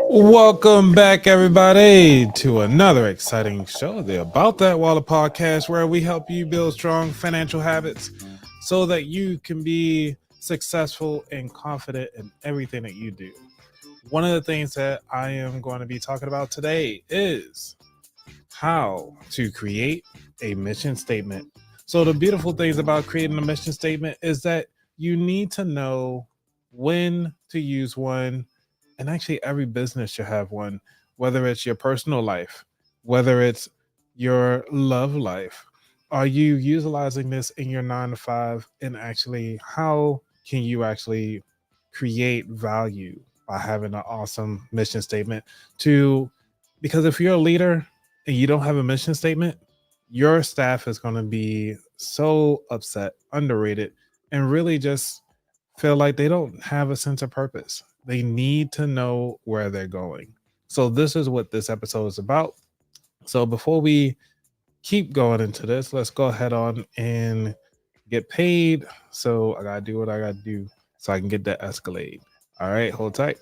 Welcome back, everybody, to another exciting show, the About That Wallet podcast, where we help you build strong financial habits so that you can be successful and confident in everything that you do. One of the things that I am going to be talking about today is how to create a mission statement. So, the beautiful things about creating a mission statement is that you need to know when to use one, and actually every business should have one, whether it's your personal life, whether it's your love life. Are you utilizing this in your 9 to 5? And actually, how can you actually create value by having an awesome mission statement? To Because if you're a leader and you don't have a mission statement, your staff is going to be so upset, underrated, and really just feel like they don't have a sense of purpose. They need to know where they're going. So, this is what this episode is about. So, before we keep going into this, let's go ahead on and get paid. So, I got to do what I got to do so I can get that Escalade. All right, hold tight.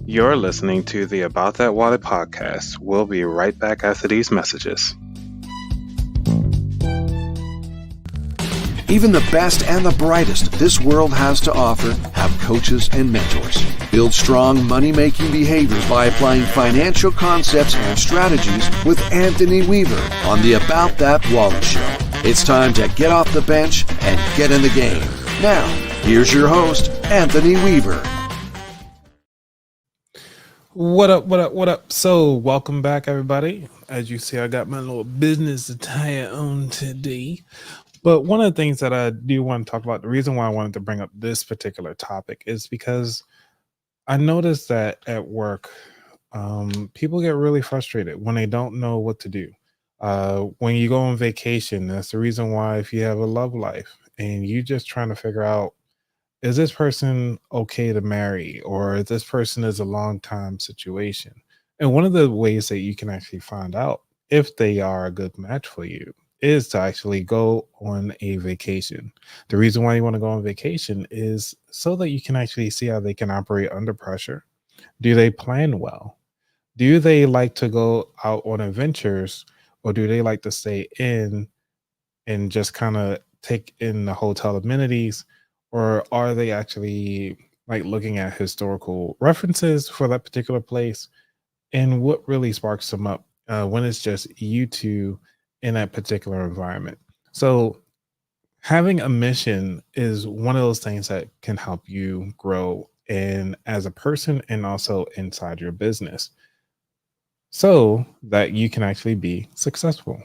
You're listening to the About That Wallet podcast. We'll be right back after these messages. Even the best and the brightest this world has to offer have coaches and mentors. Build strong money-making behaviors by applying financial concepts and strategies with Anthony Weaver on the About That Wallet Show. It's time to get off the bench and get in the game. Now, here's your host, Anthony Weaver. What up? So, welcome back, everybody. As you see, I got my little business attire on today. But one of the things that I do want to talk about, the reason why I wanted to bring up this particular topic is because I noticed that at work, people get really frustrated when they don't know what to do. When you go on vacation, that's the reason why if you have a love life and you just trying to figure out, is this person okay to marry, or this person is a long time situation? And one of the ways that you can actually find out if they are a good match for you is to actually go on a vacation. The reason why you want to go on vacation is so that you can actually see how they can operate under pressure. Do they plan well? Do they like to go out on adventures, or do they like to stay in and just kind of take in the hotel amenities? Or are they actually like looking at historical references for that particular place? And what really sparks them up when it's just you two in that particular environment? So, having a mission is one of those things that can help you grow and as a person and also inside your business so that you can actually be successful.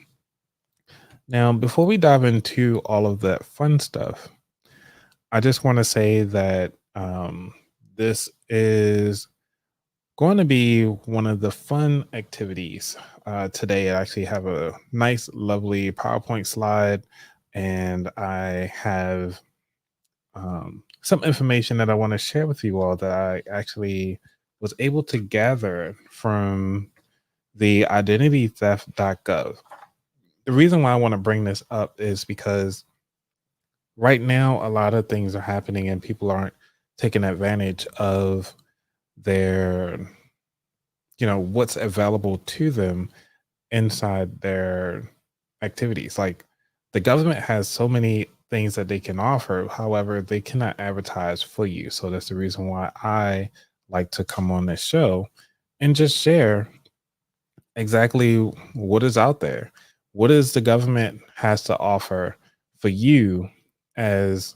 Now, before we dive into all of that fun stuff, I just want to say that this is going to be one of the fun activities today. I actually have a nice, lovely PowerPoint slide, and I have some information that I want to share with you all that I actually was able to gather from the identitytheft.gov. The reason why I want to bring this up is because right now a lot of things are happening and people aren't taking advantage of their what's available to them inside their activities. Like, the government has so many things that they can offer, however they cannot advertise for you. So that's the reason why I like to come on this show and just share exactly what is out there, what is the government has to offer for you as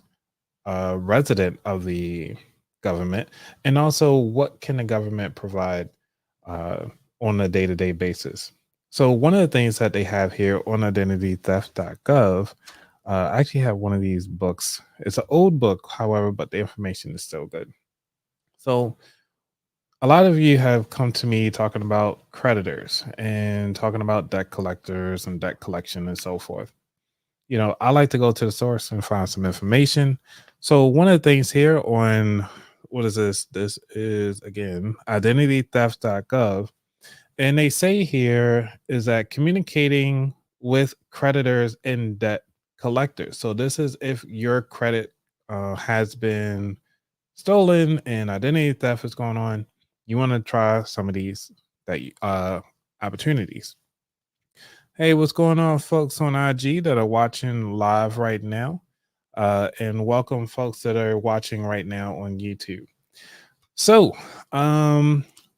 a resident of the government, and also what can the government provide uh, on a day-to-day basis. So one of the things that they have here on identitytheft.gov, I actually have one of these books. It's an old book, however, but the information is still good. So a lot of you have come to me talking about creditors and talking about debt collectors and debt collection and so forth. I like to go to the source and find some information. So one of the things here on, what is this? This is, again, identitytheft.gov. And they say here is that communicating with creditors and debt collectors. So this is if your credit has been stolen and identity theft is going on, you want to try some of these opportunities. Hey, what's going on, folks on IG that are watching live right now? And welcome, folks that are watching right now on YouTube. So,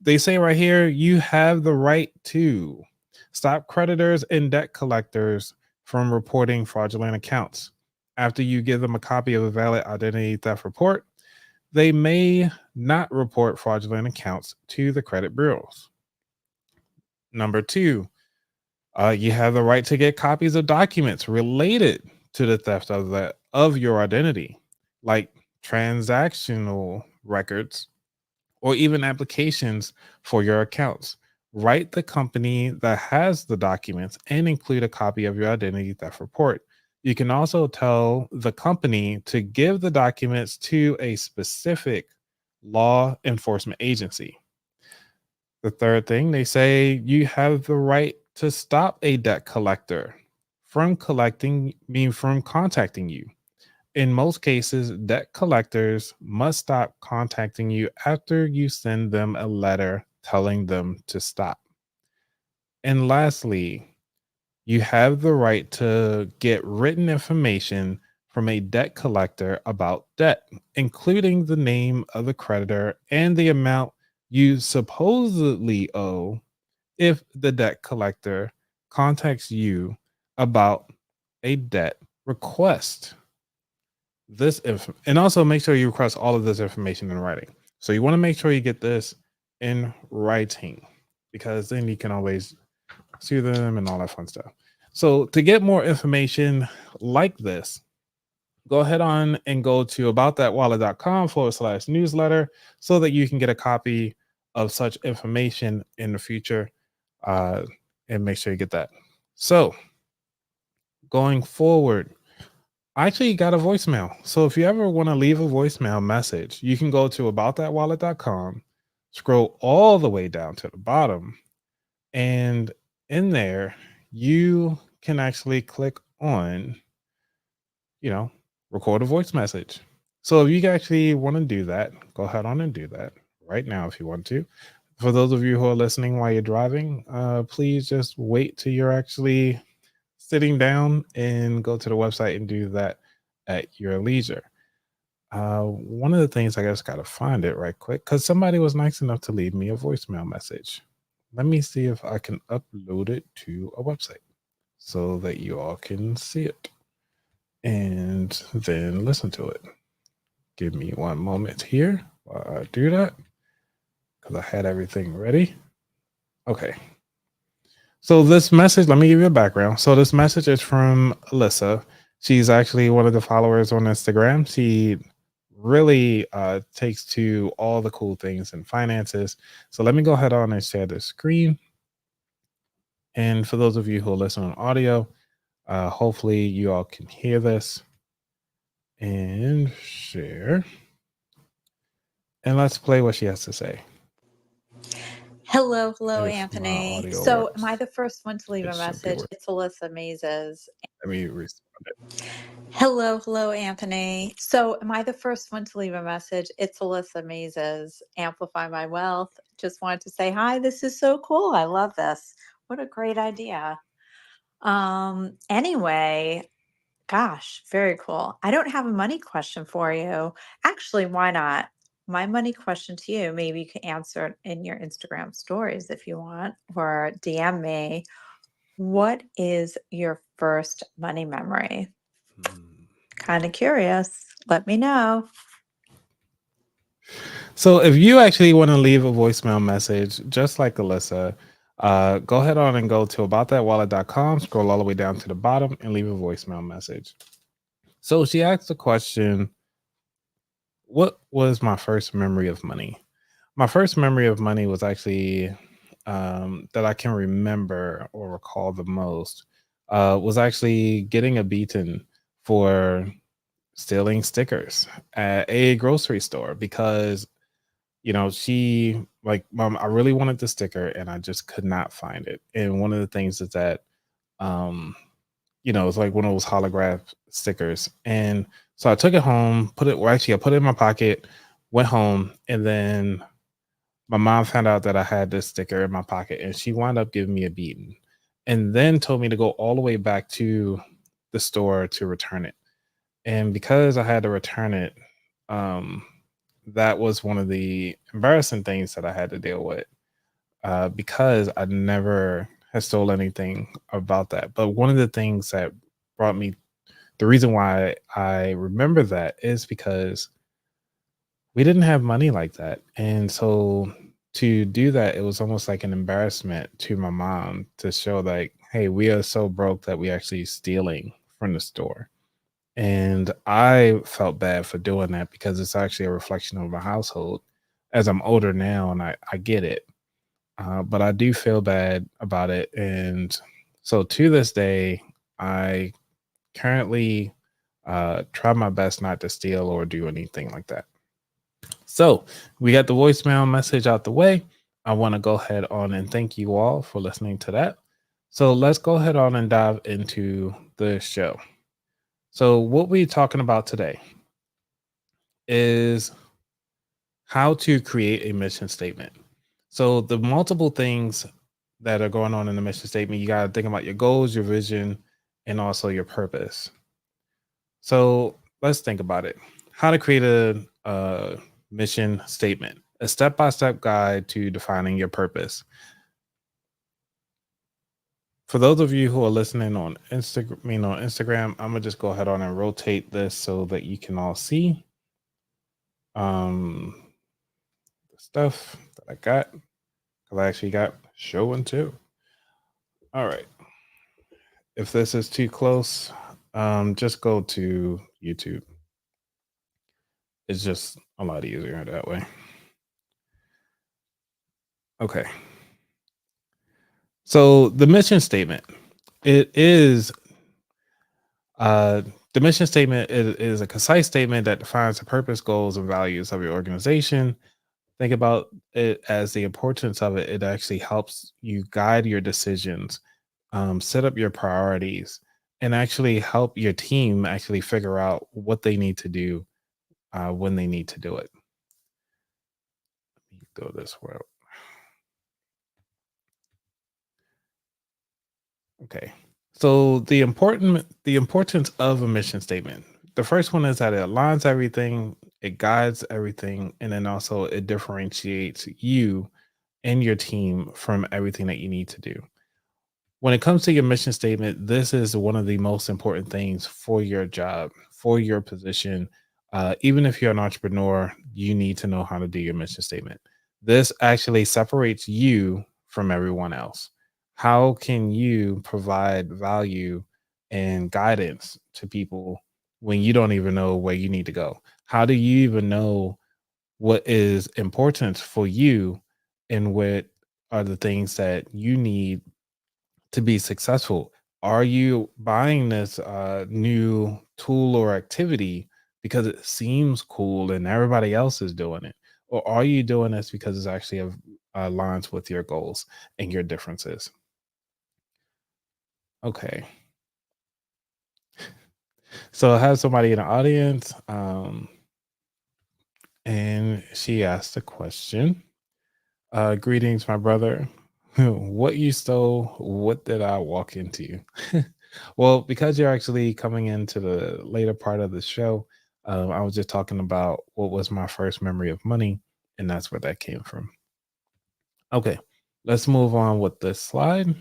they say right here, you have the right to stop creditors and debt collectors from reporting fraudulent accounts. After you give them a copy of a valid identity theft report, they may not report fraudulent accounts to the credit bureaus. Number two, you have the right to get copies of documents related to the theft of your identity, like transactional records or even applications for your accounts. Write the company that has the documents and include a copy of your identity theft report. You can also tell the company to give the documents to a specific law enforcement agency. The third thing, they say you have the right to stop a debt collector from contacting you. In most cases, debt collectors must stop contacting you after you send them a letter telling them to stop. And lastly, you have the right to get written information from a debt collector about debt, including the name of the creditor and the amount you supposedly owe if the debt collector contacts you about a debt request. And also make sure you request all of this information in writing. So you want to make sure you get this in writing, because then you can always sue them and all that fun stuff. So to get more information like this, go ahead on and go to aboutthatwallet.com/newsletter so that you can get a copy of such information in the future, and make sure you get that. So going forward, I actually got a voicemail. So if you ever want to leave a voicemail message, you can go to aboutthatwallet.com, scroll all the way down to the bottom, and in there, you can actually click on, record a voice message. So if you actually want to do that, go ahead on and do that right now if you want to. For those of you who are listening while you're driving, please just wait till you're actually sitting down and go to the website and do that at your leisure. One of the things, I just got to find it right quick because somebody was nice enough to leave me a voicemail message. Let me see if I can upload it to a website so that you all can see it and then listen to it. Give me one moment here while I do that because I had everything ready. Okay. So this message, let me give you a background. So this message is from Alyssa. She's actually one of the followers on Instagram. She really takes to all the cool things in finances. So let me go ahead on and share the screen. And for those of you who listen on audio, hopefully you all can hear this and share. And let's play what she has to say. Hello, If Anthony. So, am I the first one to leave a message? It's Alyssa Mazes. Let me respond. Hello, Anthony. So, am I the first one to leave a message? It's Alyssa Mazes. Amplify My Wealth. Just wanted to say hi. This is so cool. I love this. What a great idea. Anyway, gosh, very cool. I don't have a money question for you. Actually, why not? My money question to you, maybe you can answer it in your Instagram stories if you want, or DM me. What is your first money memory? Kind of curious. Let me know. So if you actually want to leave a voicemail message, just like Alyssa, go ahead on and go to aboutthatwallet.com, scroll all the way down to the bottom and leave a voicemail message. So she asked the question, what was my first memory of money? My first memory of money was actually that I can remember or recall the most was actually getting a beating for stealing stickers at a grocery store because she like, Mom, I really wanted the sticker and I just could not find it. And one of the things is that it's like one of those holograph stickers. And so I took it home, I put it in my pocket, Went home, and then my mom found out that I had this sticker in my pocket, and she wound up giving me a beating, and then told me to go all the way back to the store to return it. And because I had to return it, um, that was one of the embarrassing things that I had to deal with, because I never had stole anything about that. But one of the things that brought me the reason why I remember that is because we didn't have money like that. And so to do that, it was almost like an embarrassment to my mom to show like, hey, we are so broke that we actually stealing from the store. And I felt bad for doing that because it's actually a reflection of my household. As I'm older now and I get it, but I do feel bad about it. And so to this day, I currently try my best not to steal or do anything like that. So we got the voicemail message out the way. I want to go ahead on and thank you all for listening to that. So let's go ahead on and dive into the show. So what we're talking about today is how to create a mission statement. So the multiple things that are going on in the mission statement, you got to think about your goals, your vision, and also your purpose. So let's think about it. How to create a mission statement, a step-by-step guide to defining your purpose. For those of you who are listening on Instagram, I'm gonna just go ahead on and rotate this so that you can all see the stuff that I got. Because I actually got show and tell. All right. If this is too close, just go to YouTube. It's just a lot easier that way. Okay. So the mission statement, it is the mission statement is a concise statement that defines the purpose, goals, and values of your organization. Think about it as the importance of it. It actually helps you guide your decisions, set up your priorities, and actually help your team actually figure out what they need to do when they need to do it. Let me go this way. Okay. So the importance of a mission statement. The first one is that it aligns everything, it guides everything, and then also it differentiates you and your team from everything that you need to do. When it comes to your mission statement, this is one of the most important things for your job, for your position. Even if you're an entrepreneur, you need to know how to do your mission statement. This actually separates you from everyone else. How can you provide value and guidance to people when you don't even know where you need to go? How do you even know what is important for you and what are the things that you need to be successful? Are you buying this new tool or activity because it seems cool and everybody else is doing it? Or are you doing this because it's actually aligns with your goals and your differences? Okay. So I have somebody in the audience, and she asked a question. Greetings, my brother. What you stole, what did I walk into? Well, because you're actually coming into the later part of the show, I was just talking about what was my first memory of money, and that's where that came from. Okay, let's move on with this slide.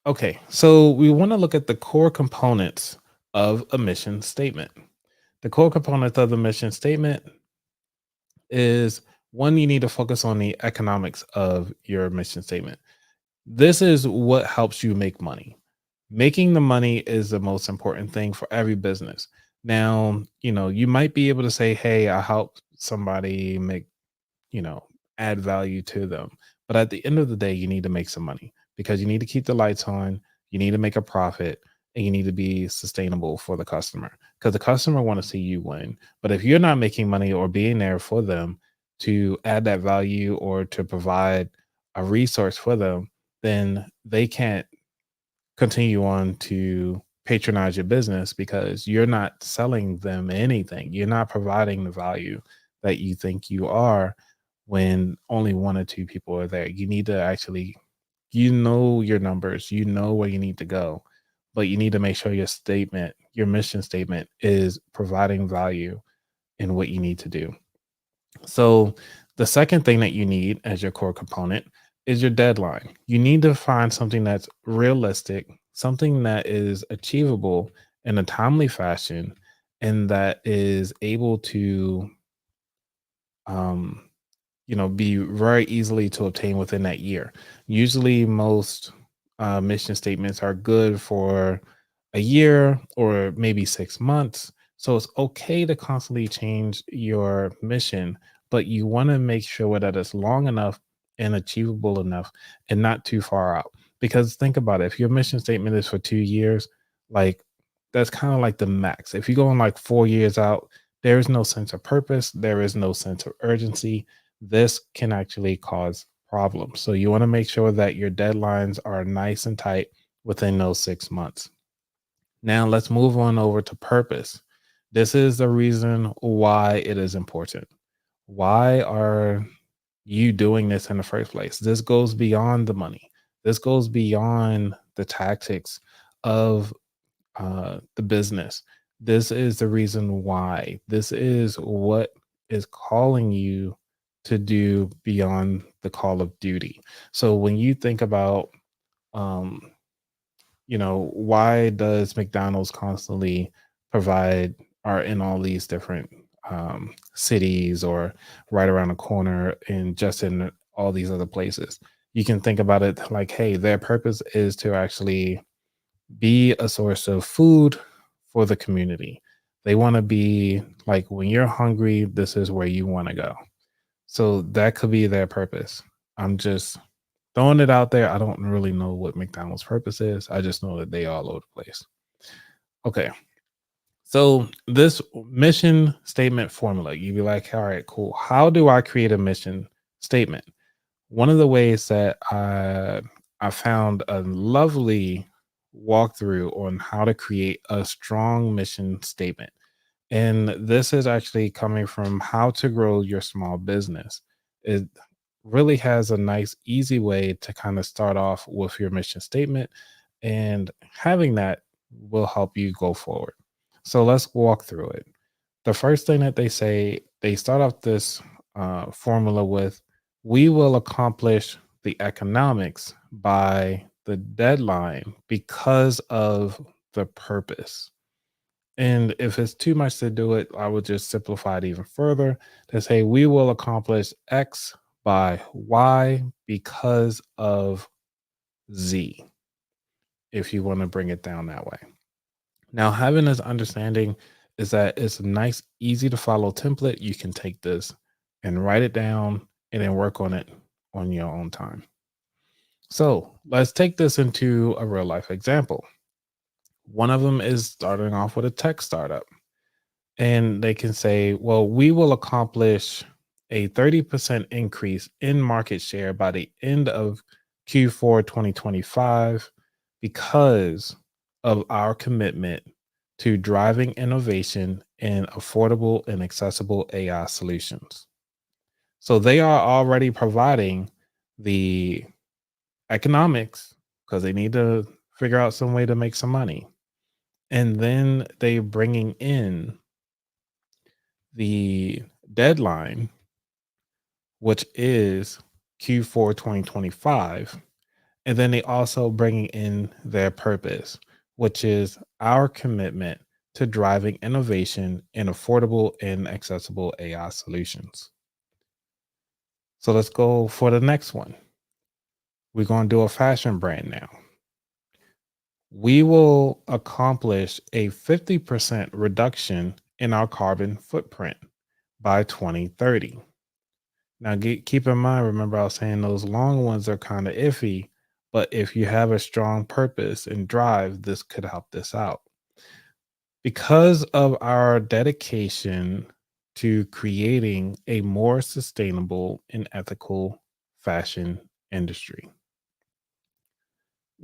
Okay, so we want to look at the core components of a mission statement. The core components of the mission statement is one, you need to focus on the economics of your mission statement. This is what helps you make money. Making the money is the most important thing for every business. Now, you might be able to say, hey, I help somebody make, you know, add value to them. But at the end of the day, you need to make some money because you need to keep the lights on, you need to make a profit, and you need to be sustainable for the customer because the customer want to see you win. But if you're not making money or being there for them to add that value or to provide a resource for them, then they can't continue on to patronize your business because you're not selling them anything. You're not providing the value that you think you are when only one or two people are there. You need to actually, you know, your numbers, you know where you need to go, but you need to make sure your statement, your mission statement is providing value in what you need to do. So, the second thing that you need as your core component is your deadline. You need to find something that's realistic, something that is achievable in a timely fashion, and that is able to, um, be very easily to obtain within that year. Usually, most mission statements are good for a year or maybe 6 months. So it's okay to constantly change your mission, but you want to make sure that it's long enough and achievable enough and not too far out. Because think about it, if your mission statement is for 2 years, like that's kind of like the max. If you go in like 4 years out, there is no sense of purpose, there is no sense of urgency. This can actually cause problems. So you want to make sure that your deadlines are nice and tight within those 6 months. Now let's move on over to purpose. This is the reason why it is important. Why are you doing this in the first place? This goes beyond the money. This goes beyond the tactics of the business. This is the reason why. This is what is calling you to do beyond the call of duty. So when you think about, um, why does McDonald's constantly provide are in all these different cities or right around the corner and just in all these other places? You can think about it like, hey, their purpose is to actually be a source of food for the community. They want to be like when you're hungry, this is where you want to go. So that could be their purpose. I'm just throwing it out there. I don't really know what McDonald's purpose is. I just know that they all over the place. Okay. So this mission statement formula, you'd be like, all right, cool. How do I create a mission statement? One of the ways that I found a lovely walkthrough on how to create a strong mission statement. And this is actually coming from How to Grow Your Small Business. It really has a nice, easy way to kind of start off with your mission statement, and having that will help you go forward. So let's walk through it. The first thing that they say, they start off this formula with, we will accomplish the economics by the deadline because of the purpose. And if it's too much to do it, I would just simplify it even further to say we will accomplish X by Y because of Z, if you want to bring it down that way. Now, having this understanding is that it's a nice, easy to follow template. You can take this and write it down and then work on it on your own time. So let's take this into a real life example. One of them is starting off with a tech startup. And they can say, well, we will accomplish a 30% increase in market share by the end of Q4 2025 because of our commitment to driving innovation in affordable and accessible AI solutions. So they are already providing the economics because they need to figure out some way to make some money. And then they bringing in the deadline, which is Q4 2025. And then they also bringing in their purpose, which is our commitment to driving innovation in affordable and accessible AI solutions. So let's go for the next one. We're going to do a fashion brand now. We will accomplish a 50% reduction in our carbon footprint by 2030. Now, keep in mind, remember I was saying those long ones are kind of iffy, but if you have a strong purpose and drive, this could help this out. Because of our dedication to creating a more sustainable and ethical fashion industry.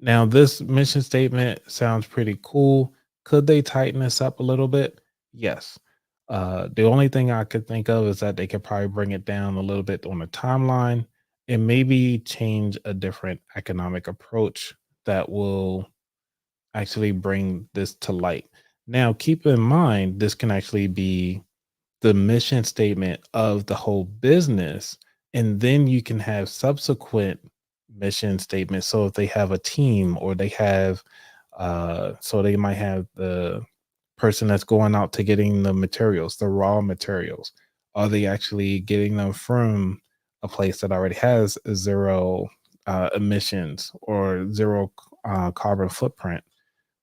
Now, this mission statement sounds pretty cool. Could they tighten this up a little bit? Yes. The only thing I could think of is that they could probably bring it down a little bit on the timeline and maybe change a different economic approach that will actually bring this to light. Now, keep in mind, this can actually be the mission statement of the whole business, and then you can have subsequent mission statements. So if they have a team or they have so they might have the person that's going out to getting the materials, the raw materials. Are they actually getting them from a place that already has zero emissions or zero carbon footprint,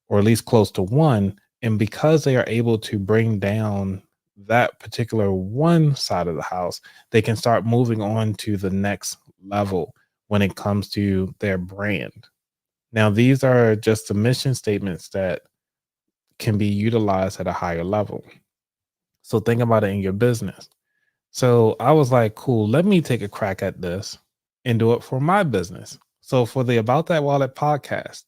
or at least close to one? And because they are able to bring down that particular one side of the house, they can start moving on to the next level when it comes to their brand. Now, these are just the mission statements that can be utilized at a higher level. So think about it in your business. So I was like, cool, let me take a crack at this and do it for my business. So for the About That Wallet podcast,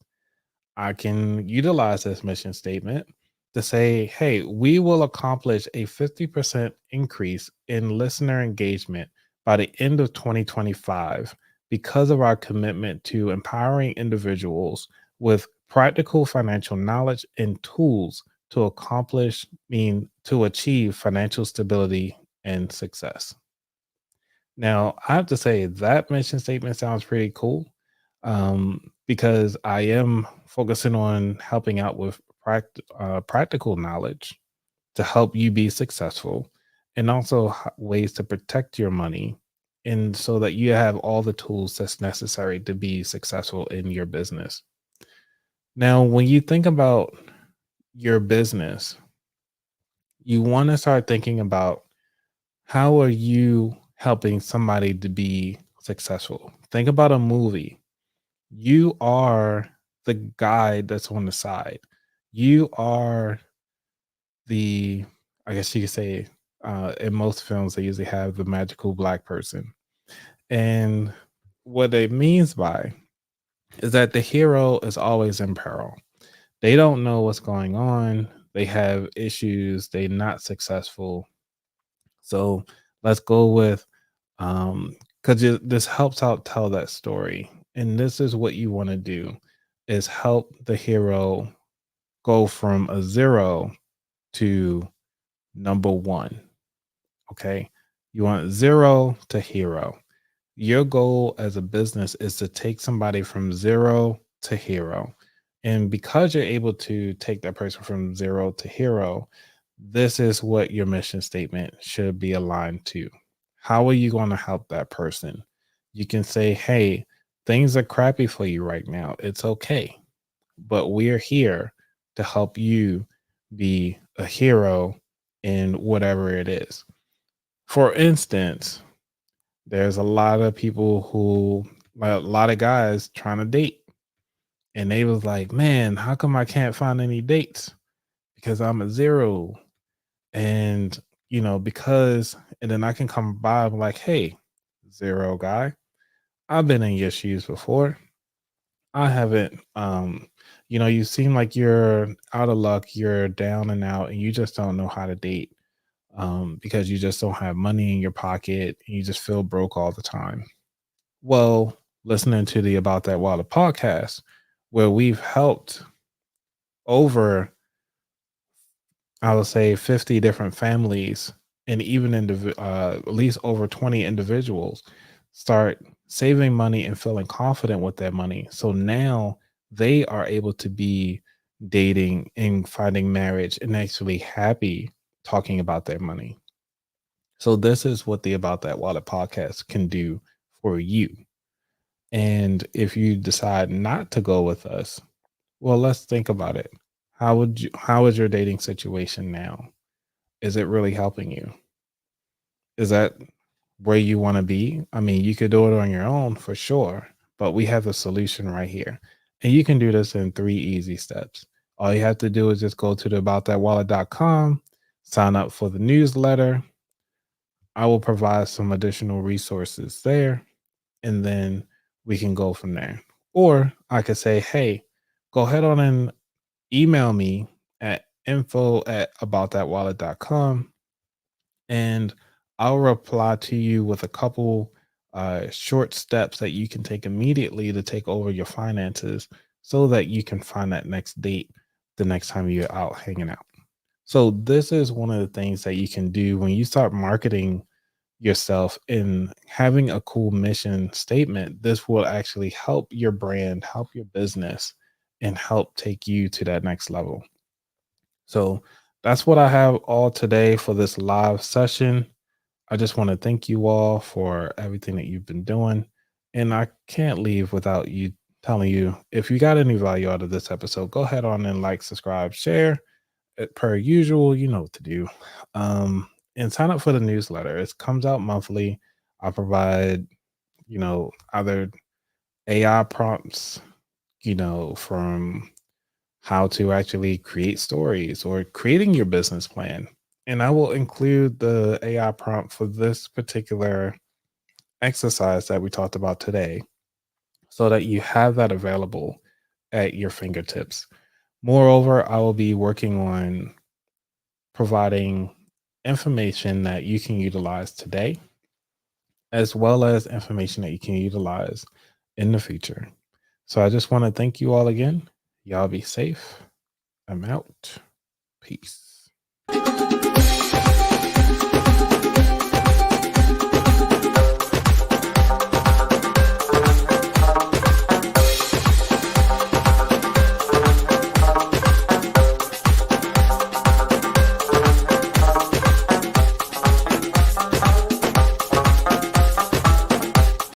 I can utilize this mission statement to say, hey, we will accomplish a 50% increase in listener engagement by the end of 2025 because of our commitment to empowering individuals with practical financial knowledge and tools to to achieve financial stability and success. Now, I have to say that mission statement sounds pretty cool, because I am focusing on helping out with practical knowledge to help you be successful, and also ways to protect your money, and so that you have all the tools that's necessary to be successful in your business. Now, when you think about your business, you want to start thinking about how are you helping somebody to be successful. Think about a movie. You are the guy that's on the side. You are the, I guess you could say, in most films, they usually have the magical black person. And what it means by is that the hero is always in peril. They don't know what's going on. They have issues. They're not successful. So let's go with, because this helps out tell that story. And this is what you want to do is help the hero go from a zero to number one. Okay. You want zero to hero. Your goal as a business is to take somebody from zero to hero. And because you're able to take that person from zero to hero, this is what your mission statement should be aligned to. How are you going to help that person? You can say, hey, things are crappy for you right now. It's okay. But we're here to help you be a hero in whatever it is. For instance, there's a lot of people who, like a lot of guys trying to date. And they was like, man, how come I can't find any dates? Because I'm a zero. And, because, and then I can come by and be like, hey, zero guy, I've been in your shoes before. I haven't, you seem like you're out of luck, you're down and out, and you just don't know how to date, because you just don't have money in your pocket and you just feel broke all the time. Well, listening to the About That Wallet podcast, where we've helped over, I would say, 50 different families and even at least over 20 individuals start saving money and feeling confident with their money. So now they are able to be dating and finding marriage and actually happy talking about their money. So this is what the About That Wallet podcast can do for you. And if you decide not to go with us, well, let's think about it. How is your dating situation now? Is it really helping you? Is that where you want to be? I mean, you could do it on your own for sure, but we have a solution right here. And you can do this in 3 easy steps. All you have to do is just go to the aboutthatwallet.com, sign up for the newsletter. I will provide some additional resources there, and then we can go from there. Or I could say, hey, go ahead on and email me at info@aboutthatwallet.com, and I'll reply to you with a couple short steps that you can take immediately to take over your finances so that you can find that next date the next time you're out hanging out. So, this is one of the things that you can do when you start marketing yourself and having a cool mission statement. This will actually help your brand, help your business, and help take you to that next level. So, that's what I have all today for this live session. I just want to thank you all for everything that you've been doing. And I can't leave without you telling you, if you got any value out of this episode, go ahead on and like, subscribe, share. Per usual, you know what to do. And sign up for the newsletter. It comes out monthly. I provide, either AI prompts, from how to actually create stories or creating your business plan. And I will include the AI prompt for this particular exercise that we talked about today so that you have that available at your fingertips. Moreover, I will be working on providing information that you can utilize today, as well as information that you can utilize in the future. So I just want to thank you all again. Y'all be safe. I'm out. Peace.